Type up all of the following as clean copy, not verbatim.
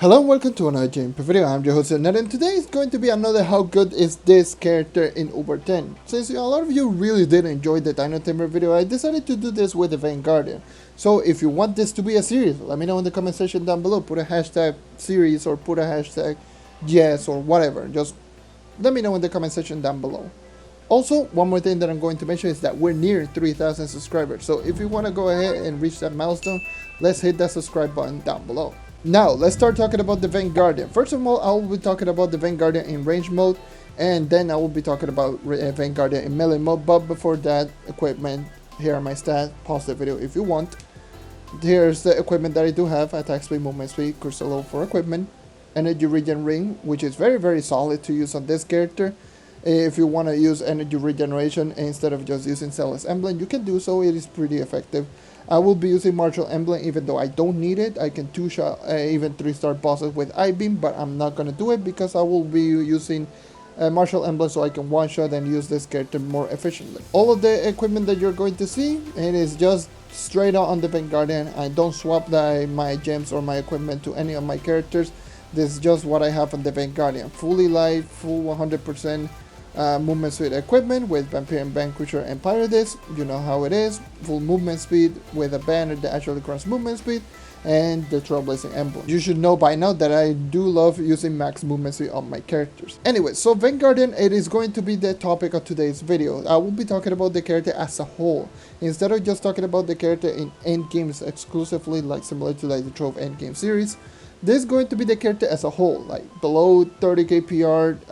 Hello and welcome to another gameplay video. I'm your host JonNario, and today is going to be another how good is this character in Uber 10. Since a lot of you really did enjoy the Dino Tamer video, I decided to do this with the Vanguardian. So if you want this to be a series, let me know in the comment section down below. Put a hashtag series or put a hashtag yes or whatever. Just let me know in the comment section down below. Also, one more thing that I'm going to mention is that we're near 3,000 subscribers. So if you want to go ahead and reach that milestone, let's hit that subscribe button down below. Now, let's start talking about the Vanguardian. First of all, I will be talking about the Vanguardian in range mode, and then I will be talking about Vanguardian in melee mode. But before that, equipment, here are my stats. Pause the video if you want. Here's the equipment that I do have: attack speed, movement speed, crystal for equipment, energy regen ring, which is very solid to use on this character. If you want to use energy regeneration instead of just using Celeste Emblem, you can do so. It is pretty effective. I will be using Martial Emblem even though I don't need it. I can 2-shot even 3-star bosses with I-Beam, but I'm not going to do it because I will be using Martial Emblem so I can 1-shot and use this character more efficiently. All of the equipment that you're going to see, it is just straight out on the Vanguardian. I don't swap my gems or my equipment to any of my characters. This is just what I have on the Vanguardian. Fully live, full 100% movement speed equipment with Vampire and Vanquisher and Pyrodis. You know how it is. Full movement speed with a banner that actually grants movement speed, and the Trailblazing emblem. You should know by now that I do love using max movement speed on my characters. Anyway, so Vanguardian, it is going to be the topic of today's video. I will be talking about the character as a whole, instead of just talking about the character in endgames exclusively, like similar to like the Trove endgame series. This is going to be the character as a whole, like below 30k PR,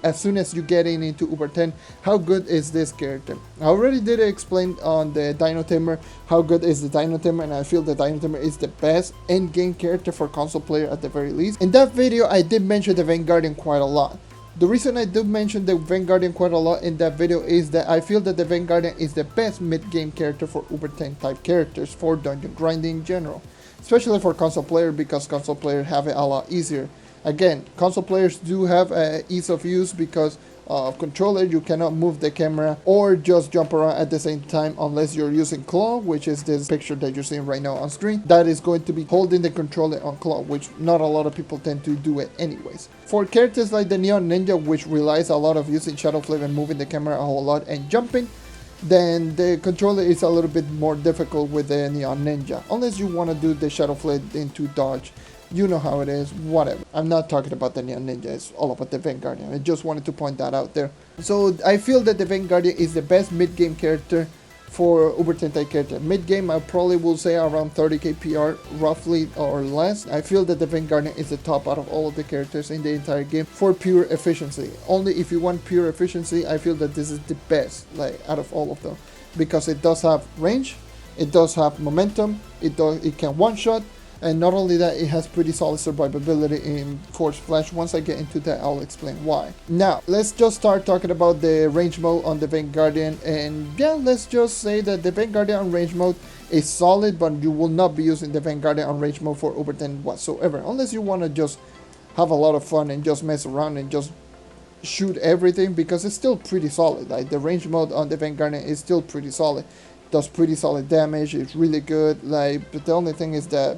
as soon as you get into Uber 10, how good is this character? I already did explain on the Dino Tamer how good is the Dino Tamer, and I feel the Dino Tamer is the best endgame character for console player at the very least. In that video, I did mention the Vanguardian quite a lot. The reason I did mention the Vanguardian quite a lot in that video is that I feel that the Vanguardian is the best mid-game character for Uber 10 type characters for dungeon grinding in general. Especially for console player, because console players have it a lot easier. Again, console players do have ease of use because of controller. You cannot move the camera or just jump around at the same time unless you're using claw, which is this picture that you're seeing right now on screen. That is going to be holding the controller on claw, which not a lot of people tend to do it anyways. For characters like the Neon Ninja, which relies a lot of using shadow flip and moving the camera a whole lot and jumping, then the controller is a little bit more difficult with the Neon Ninja, unless you want to do the shadow flip into dodge. You know how it is, whatever. I'm not talking about the Neon Ninja, it's all about the Vanguardian. I just wanted to point that out there. So I feel that the Vanguardian is the best mid-game character for Uber 10 type character. Mid-game, I probably will say around 30k PR, roughly or less. I feel that the Vanguardian is the top out of all of the characters in the entire game for pure efficiency. Only if you want pure efficiency, I feel that this is the best, like, out of all of them, because it does have range, it does have momentum, it can one-shot. And not only that, it has pretty solid survivability in Force Flash. Once I get into that, I'll explain why. Now, let's just start talking about the range mode on the Vanguardian. And yeah, let's just say that the Vanguardian on range mode is solid, but you will not be using the Vanguardian on range mode for Uber 10 whatsoever. Unless you want to just have a lot of fun and just mess around and just shoot everything, because it's still pretty solid. Like, the range mode on the Vanguardian is still pretty solid. It does pretty solid damage, it's really good. Like, but the only thing is that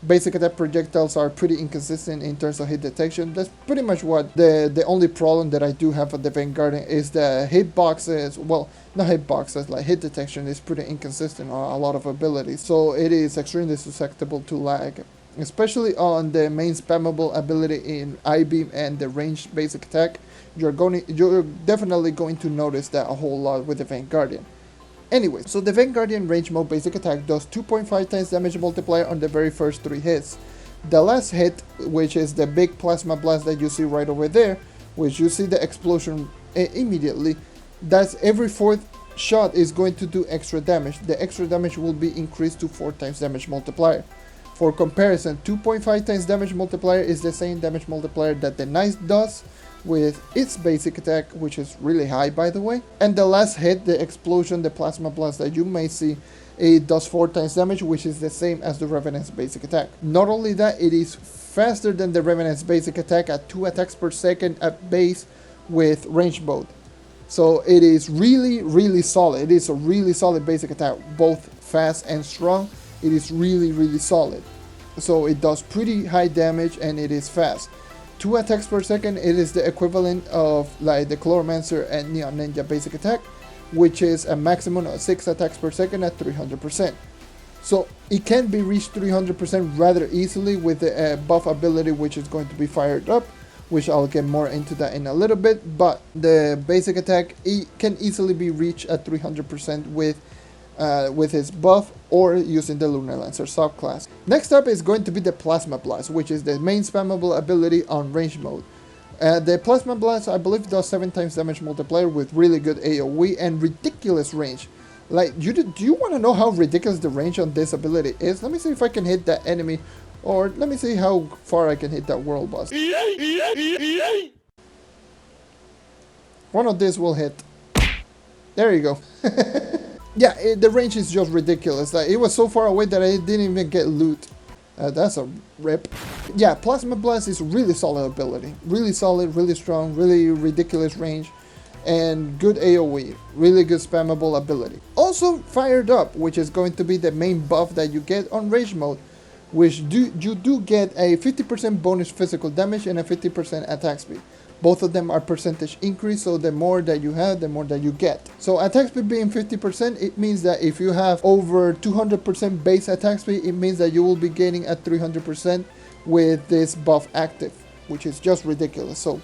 basic attack projectiles are pretty inconsistent in terms of hit detection. That's pretty much what the only problem that I do have with the Vanguardian is the hitboxes. Well, not hitboxes, like hit detection is pretty inconsistent on a lot of abilities. So it is extremely susceptible to lag, especially on the main spammable ability in I-Beam and the ranged basic attack. You're definitely going to notice that a whole lot with the Vanguardian. Anyway, so the Vanguardian range mode basic attack does 2.5 times damage multiplier on the very first 3 hits. The last hit, which is the big plasma blast that you see right over there, which you see the explosion immediately, that's every 4th shot is going to do extra damage. The extra damage will be increased to 4 times damage multiplier. For comparison, 2.5 times damage multiplier is the same damage multiplier that the Knight does with its basic attack, which is really high by the way. And the last hit, the explosion, the plasma blast that you may see, it does 4 times damage, which is the same as the Revenant's basic attack. Not only that, it is faster than the Revenant's basic attack at 2 attacks per second at base with range mode. So it is really solid. It is a really solid basic attack, both fast and strong. It is really solid. so it does pretty high damage and it is fast. 2 attacks per second, it is the equivalent of like the Chloromancer and Neon Ninja basic attack, which is a maximum of 6 attacks per second at 300%. So it can be reached 300% rather easily with the buff ability, which is going to be fired up, which I'll get more into that in a little bit. But the basic attack, it can easily be reached at 300% with his buff or using the Lunar Lancer subclass. Next up is going to be the Plasma Blast, which is the main spammable ability on range mode. The Plasma Blast, I believe, does 7 times damage multiplier with really good AoE and ridiculous range. Like, do you want to know how ridiculous the range on this ability is? Let me see if I can hit that enemy, or let me see how far I can hit that world boss. One of these will hit. There you go. Yeah, the range is just ridiculous. Like, it was so far away that I didn't even get loot. That's a rip. Yeah, Plasma Blast is really solid ability. Really solid, really strong, really ridiculous range, and good AoE. Really good spammable ability. Also fired up, which is going to be the main buff that you get on range mode, which you do get a 50% bonus physical damage and a 50% attack speed. Both of them are percentage increase, so the more that you have, the more that you get. So attack speed being 50%, it means that if you have over 200% base attack speed, it means that you will be gaining at 300% with this buff active, which is just ridiculous. So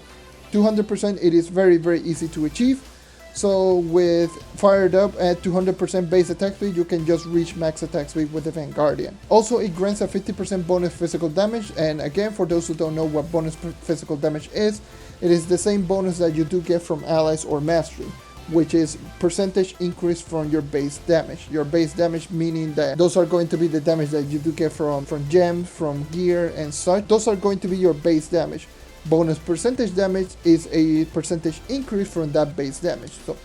200%, it is very, very easy to achieve. So with fired up at 200% base attack speed, you can just reach max attack speed with the Vanguardian. Also, it grants a 50% bonus physical damage, and again, for those who don't know what bonus physical damage is, it is the same bonus that you do get from allies or mastery, which is percentage increase from your base damage. Your base damage meaning that those are going to be the damage that you do get from gems, from gear and such. Those are going to be your base damage. Bonus percentage damage is a percentage increase from that base damage. So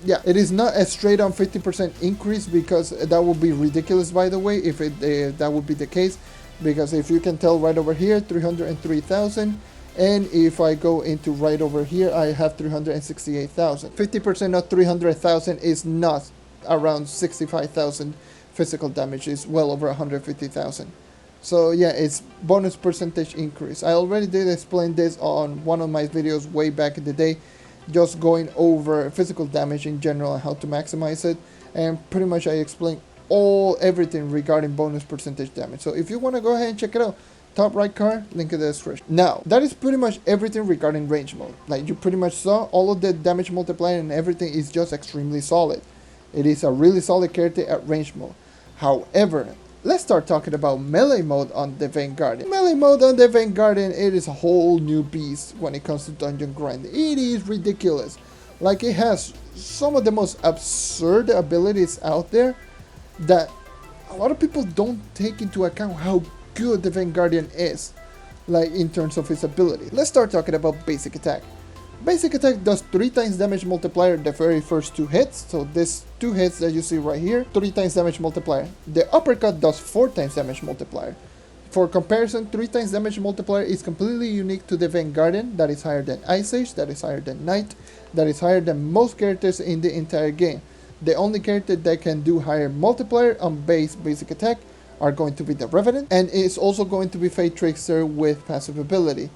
yeah, it is not a straight on 50% increase, because that would be ridiculous, by the way, if that would be the case, because if you can tell right over here, 303,000, and if I go into right over here, I have 368,000. 50% of 300,000 is not around 65,000 physical damage, is well over 150,000. So yeah, it's bonus percentage increase. I already did explain this on one of my videos way back in the day, just going over physical damage in general and how to maximize it, and pretty much I explained everything regarding bonus percentage damage. So if you want to go ahead and check it out, top right card, link in the description. Now, that is pretty much everything regarding range mode. Like, you pretty much saw all of the damage multiplier and everything is just extremely solid. It is a really solid character at range mode. However, let's start talking about melee mode on the Vanguardian. Melee mode on the Vanguardian, it is a whole new beast when it comes to dungeon grinding. It is ridiculous. Like, it has some of the most absurd abilities out there that a lot of people don't take into account how good the Vanguardian is, like in terms of his ability. Let's start talking about basic attack. Basic attack does 3 times damage multiplier the very first 2 hits. So this 2 hits that you see right here, 3 times damage multiplier. The uppercut does 4 times damage multiplier. For comparison, 3 times damage multiplier is completely unique to the Vanguardian. That is higher than Ice Age, that is higher than Knight, that is higher than most characters in the entire game. The only character that can do higher multiplier on basic attack are going to be the Revenant, and it's also going to be Fate Trickster with passive ability.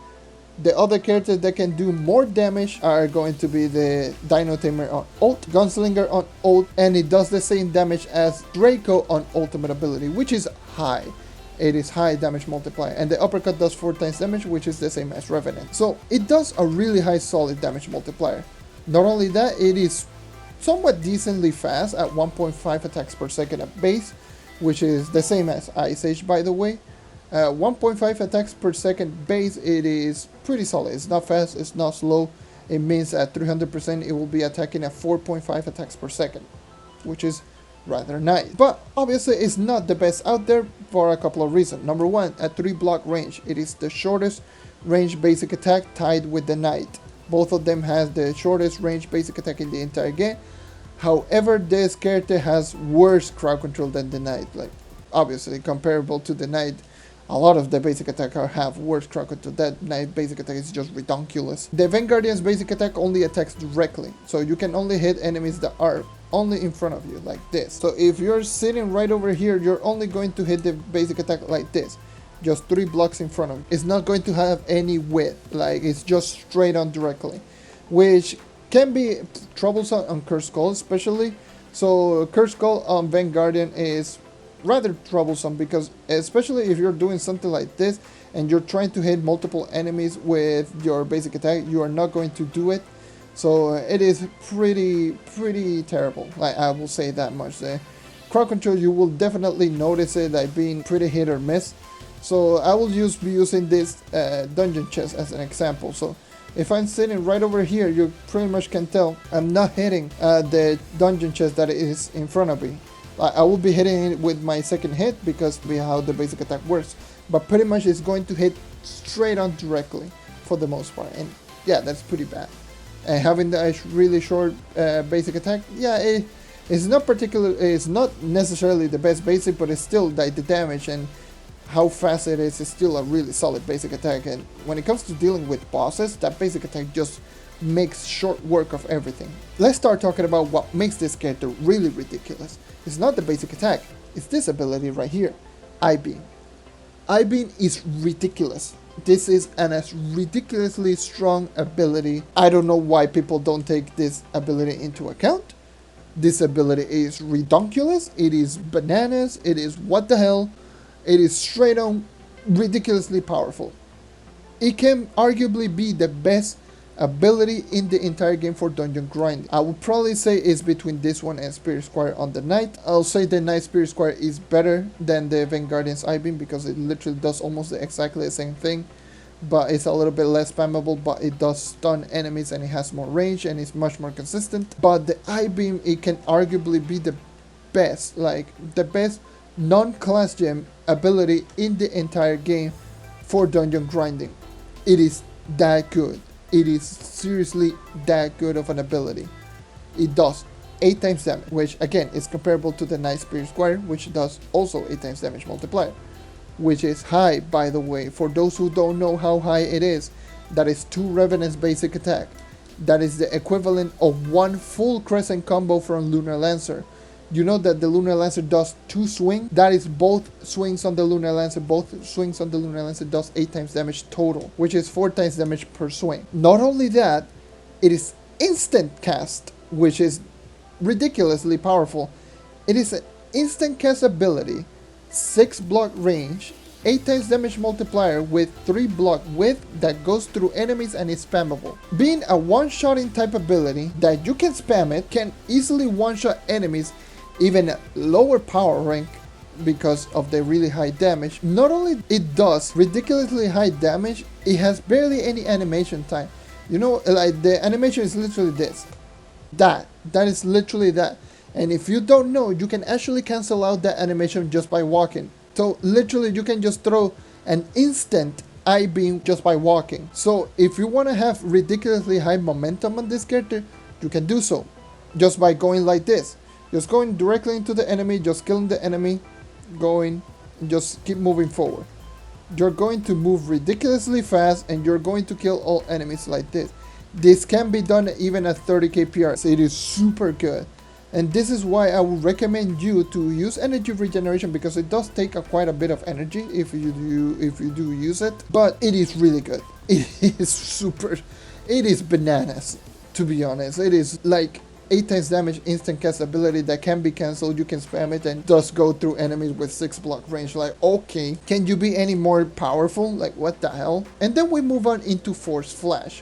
The other characters that can do more damage are going to be the Dino Tamer on ult, Gunslinger on ult, and it does the same damage as Draco on ultimate ability, which is high. It is high damage multiplier, and the uppercut does 4 times damage, which is the same as Revenant. So it does a really high solid damage multiplier. Not only that, it is somewhat decently fast at 1.5 attacks per second at base, which is the same as Ice Age, by the way. 1.5 attacks per second base, it is pretty solid. It's not fast, it's not slow. It means at 300% it will be attacking at 4.5 attacks per second, which is rather nice. But obviously it's not the best out there for a couple of reasons. Number one, at 3 block range, it is the shortest range basic attack tied with the Knight. Both of them has the shortest range basic attack in the entire game. However, this character has worse crowd control than the Knight. Like, obviously comparable to the Knight, a lot of the basic attack have worse crowd control. That Knight basic attack is just ridiculous. The Vanguardian's basic attack only attacks directly, so you can only hit enemies that are only in front of you, like this. So if you're sitting right over here, you're only going to hit the basic attack like this. just 3 blocks in front of you. It's not going to have any width, like it's just straight on directly, which can be troublesome on Cursed Skull especially. So Cursed Skull on Vanguardian is rather troublesome because especially if you're doing something like this and you're trying to hit multiple enemies with your basic attack, you are not going to do it. So it is pretty terrible, like I will say that much there. Crowd control, you will definitely notice it like being pretty hit or miss. So I will be using this dungeon chest as an example. So if I'm sitting right over here, you pretty much can tell I'm not hitting the dungeon chest that is in front of me. I will be hitting it with my second hit because of how the basic attack works. But pretty much it's going to hit straight on directly for the most part. And yeah, that's pretty bad. And having the really short basic attack, yeah, it's not necessarily the best basic, but it's still like the damage and how fast it is still a really solid basic attack. And when it comes to dealing with bosses, that basic attack just makes short work of everything. Let's start talking about what makes this character really ridiculous. It's not the basic attack, it's this ability right here, I-Beam. I-Beam is ridiculous. This is a ridiculously strong ability. I don't know why people don't take this ability into account. This ability is redonkulous, it is bananas, it is what the hell. It is straight on ridiculously powerful. It can arguably be the best ability in the entire game for dungeon grinding. I would probably say it's between this one and Spirit Squire on the Knight. I'll say the Knight Spirit Squire is better than the Vanguardian's I-Beam because it literally does almost exactly the same thing, but it's a little bit less spammable, but it does stun enemies and it has more range and it's much more consistent. But the I-Beam, it can arguably be the best, like the best non-class gem ability in the entire game for dungeon grinding. It is that good. It is seriously that good of an ability. It does 8 times damage, which again is comparable to the Knight Spirit Squire, which does also 8 times damage multiplier, which is high, by the way. For those who don't know how high it is, that is 2 Revenant's basic attack. That is the equivalent of 1 full crescent combo from Lunar Lancer. You know that the Lunar Lancer does 2 swings? That is both swings on the Lunar Lancer. Both swings on the Lunar Lancer does 8 times damage total, which is 4 times damage per swing. Not only that, it is instant cast, which is ridiculously powerful. It is an instant cast ability, 6 block range, 8 times damage multiplier with 3 block width that goes through enemies and is spammable. Being a one-shotting type ability that you can spam it, can easily one-shot enemies even at lower power rank because of the really high damage. Not only it does ridiculously high damage, it has barely any animation time. You know, like the animation is literally this. That is literally that. And if you don't know, you can actually cancel out that animation just by walking. So literally you can just throw an instant I-Beam just by walking. So if you want to have ridiculously high momentum on this character, you can do so just by going like this. Just going directly into the enemy, just killing the enemy, going, and just keep moving forward. You're going to move ridiculously fast and you're going to kill all enemies like this. This can be done even at 30k PR, so it is super good. And this is why I would recommend you to use energy regeneration, because it does take quite a bit of energy if you do use it. But it is really good. It is bananas, to be honest. It is like 8 times damage instant cast ability that can be cancelled. You can spam it and just go through enemies with 6 block range. Like, okay, can you be any more powerful? Like, what the hell? And then we move on into Force Flash,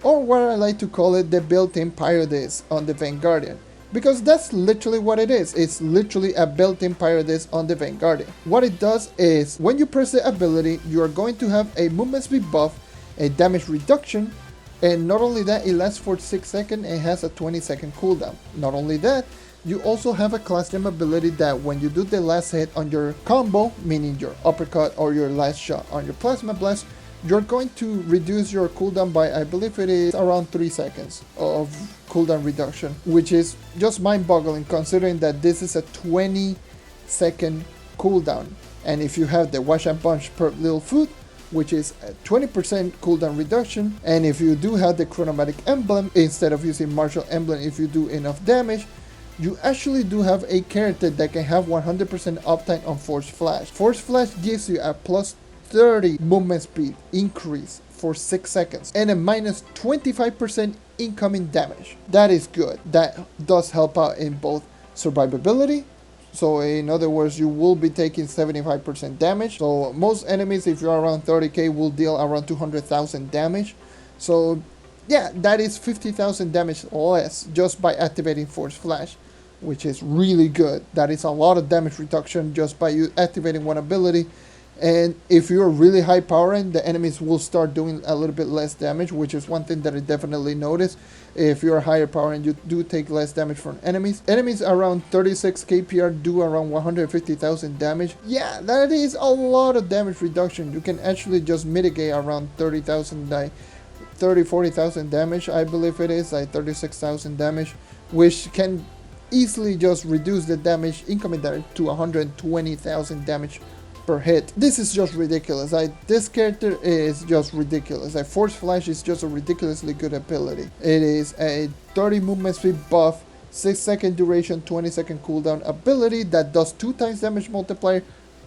or what I like to call it, the built-in Pyro Disc on the Vanguardian. Because that's literally what it is. It's literally a built-in Pyro Disc on the Vanguardian. What it does is, when you press the ability, you are going to have a movement speed buff, a damage reduction, and not only that, it lasts for 6 seconds and has a 20-second cooldown. Not only that, you also have a class gem ability that when you do the last hit on your combo, meaning your uppercut or your last shot on your plasma blast, you're going to reduce your cooldown by, I believe it is around 3 seconds of cooldown reduction, which is just mind-boggling considering that this is a 20-second cooldown. And if you have the Wash and Punch per little food, which is a 20% cooldown reduction, and if you do have the Chronomatic Emblem, instead of using Martial Emblem, if you do enough damage, you actually do have a character that can have 100% uptime on Force Flash. Force Flash gives you a plus 30 movement speed increase for 6 seconds and a minus 25% incoming damage. That is good. That does help out in both survivability. So in other words, you will be taking 75% damage. So most enemies, if you're around 30k, will deal around 200,000 damage. So yeah, that is 50,000 damage less just by activating Force Flash, which is really good. That is a lot of damage reduction just by you activating one ability. And if you're really high power end, the enemies will start doing a little bit less damage, which is one thing that I definitely noticed. If you're higher power end, you do take less damage from enemies. Enemies around 36 KPR do around 150,000 damage. Yeah, that is a lot of damage reduction. You can actually just mitigate around 30,000 40,000 damage, I believe it is, like 36,000 damage, which can easily just reduce the damage incoming damage to 120,000 damage per hit. This is just ridiculous. This character is just ridiculous. Force Flash is just a ridiculously good ability. It is a 30 movement speed buff, 6 second duration, 20 second cooldown ability that does 2 times damage multiplier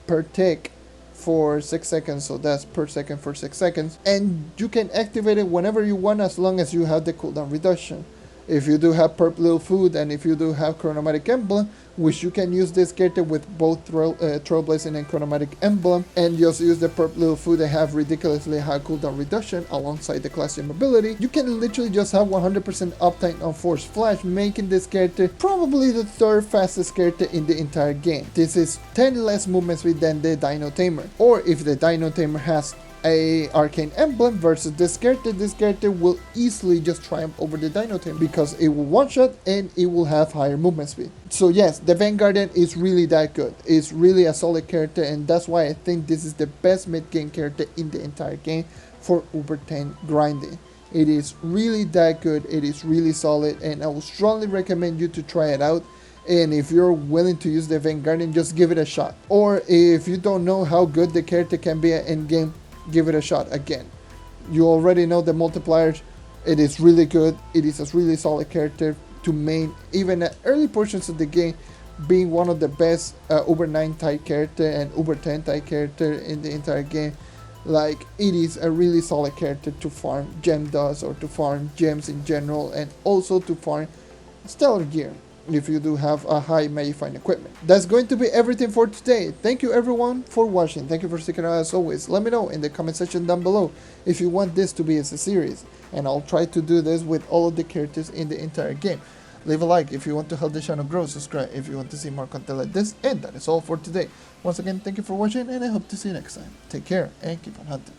per tick for 6 seconds, so that's per second for 6 seconds, and you can activate it whenever you want as long as you have the cooldown reduction. If you do have Purple Food and if you do have Chronomatic Emblem, which you can use this character with both Trailblazing and Chronomatic Emblem, and just use the Purple Food and have ridiculously high cooldown reduction alongside the Class Gem ability, you can literally just have 100% uptime on Force Flash, making this character probably the 3rd fastest character in the entire game. This is 10 less movement speed than the Dino Tamer, or if the Dino Tamer has a Arcane Emblem versus this character will easily just triumph over the Dino Tamer because it will one-shot and it will have higher movement speed. So yes, the Vanguardian is really that good. It's really a solid character, and that's why I think this is the best mid-game character in the entire game for Uber 10 grinding. It is really that good, it is really solid, and I would strongly recommend you to try it out. And if you're willing to use the Vanguardian, just give it a shot. Or if you don't know how good the character can be at endgame, give it a shot again. You already know the multipliers. It is really good. It is a really solid character to main, even at early portions of the game, being one of the best Uber 9 type character and Uber 10 type character in the entire game. Like, it is a really solid character to farm gem dust or to farm gems in general, and also to farm stellar gear if you do have a high magifying equipment. That's going to be everything for today. Thank you everyone for watching. Thank you for sticking around as always. Let me know in the comment section down below if you want this to be as a series, and I'll try to do this with all of the characters in the entire game. Leave a like if you want to help the channel grow, subscribe if you want to see more content like this, and that is all for today. Once again, thank you for watching, and I hope to see you next time. Take care and keep on hunting.